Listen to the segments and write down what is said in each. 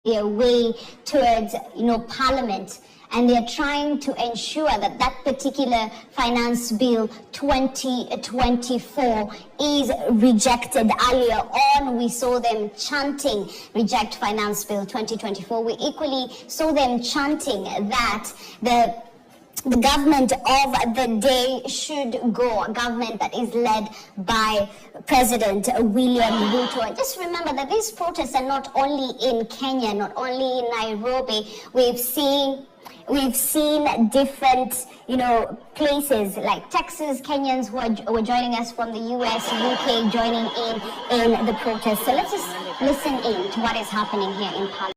their way towards, Parliament. And they're trying to ensure that that particular finance bill 2024 is rejected. Earlier on, we saw them chanting, reject finance bill 2024. We equally saw them chanting that the government of the day should go, a government that is led by President William Ruto. And just remember that these protests are not only in Kenya, not only in Nairobi. We've seen different, places like Texas, Kenyans who were joining us from the US, UK joining in the protest. So let's just listen in to what is happening here in Parliament.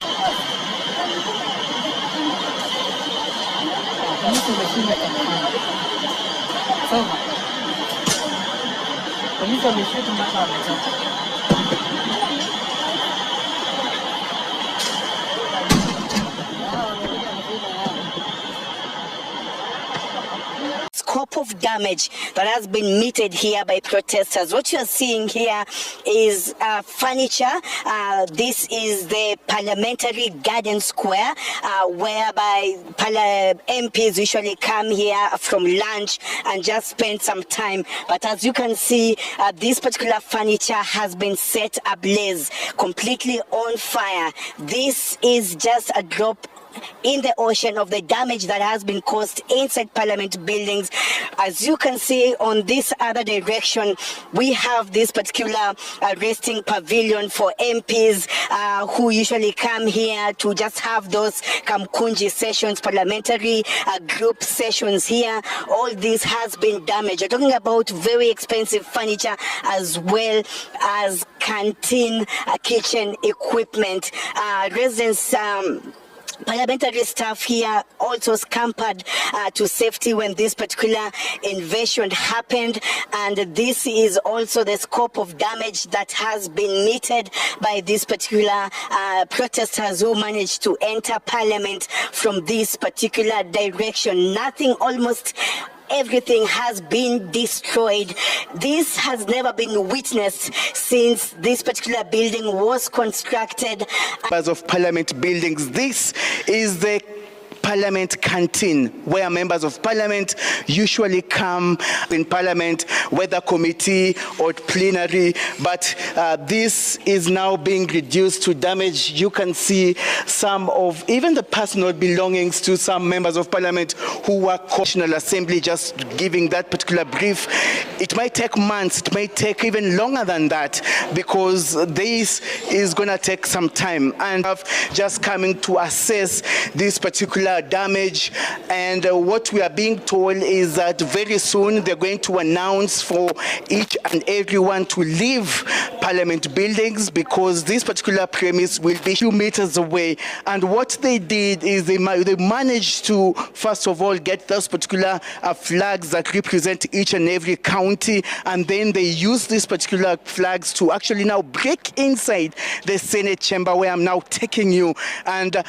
Scope of damage that has been meted here by protesters. What you're seeing here is furniture. This is the Parliamentary Garden Square, whereby MPs usually come here from lunch and just spend some time. But as you can see, this particular furniture has been set ablaze, completely on fire. This is just a drop in the ocean of the damage that has been caused inside Parliament buildings. As you can see on this other direction, we have this particular resting pavilion for MPs who usually come here to just have those Kamkunji sessions, parliamentary group sessions here. All this has been damaged. We're talking about very expensive furniture as well as canteen kitchen equipment. Residents Parliamentary staff here also scampered to safety when this particular invasion happened, and this is also the scope of damage that has been meted by these particular protesters who managed to enter Parliament from this particular direction. Nothing, almost everything has been destroyed. This has never been witnessed since this particular building was constructed. Members of Parliament buildings, this is the Parliament canteen, where members of Parliament usually come in Parliament, whether committee or plenary, but this is now being reduced to damage. You can see some of even the personal belongings to some members of Parliament who were National Assembly, just giving that particular brief. It might take months, it might take even longer than that, because this is going to take some time. And just coming to assess this particular damage, and what we are being told is that very soon they're going to announce for each and everyone to leave Parliament buildings, because this particular premise will be 2 meters away. And what they did is they managed to, first of all, get those particular flags that represent each and every county, and then they used these particular flags to actually now break inside the Senate chamber, where I'm now taking you. And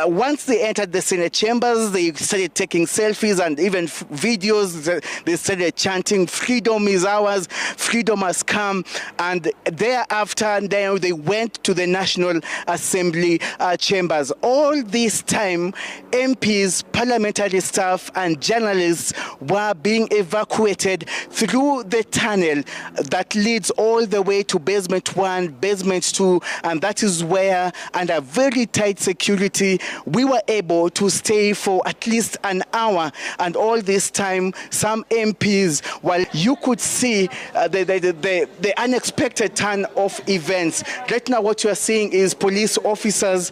once they entered the Senate chambers, they started taking selfies and even videos. They started chanting, "Freedom is ours, freedom has come." And thereafter, then they went to the National Assembly chambers. All this time, MPs, parliamentary staff, and journalists were being evacuated through the tunnel that leads all the way to basement 1, basement 2, and that is where, under very tight security, we were able to stay for at least an hour. And all this time, some MPs, while you could see the unexpected turn of events. Right now, what you are seeing is police officers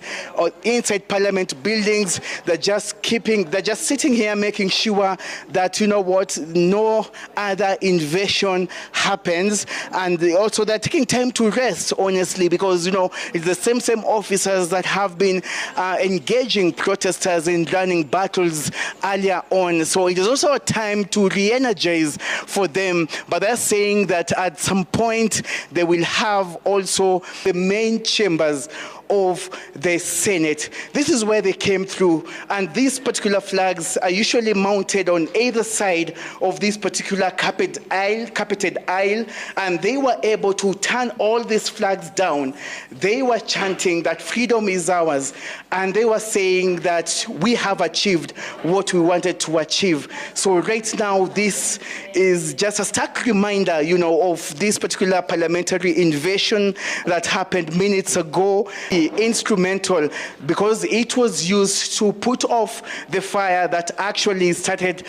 inside Parliament buildings. They're just sitting here making sure that, no other invasion happens. And also they're taking time to rest, honestly, because, it's the same officers that have been engaging protesters in running battles earlier on. So it is also a time to re-energize for them. But they're saying that at some point they will have also the main chambers of the Senate. This is where they came through, and these particular flags are usually mounted on either side of this particular carpeted aisle, and they were able to turn all these flags down. They were chanting that freedom is ours, and they were saying that we have achieved what we wanted to achieve. So right now, this is just a stark reminder, of this particular parliamentary invasion that happened minutes ago. Instrumental, because it was used to put off the fire that actually started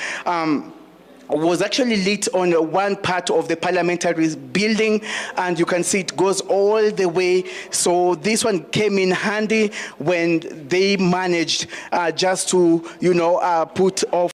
was actually lit on one part of the parliamentary building, and you can see it goes all the way. So this one came in handy when they managed just to, put off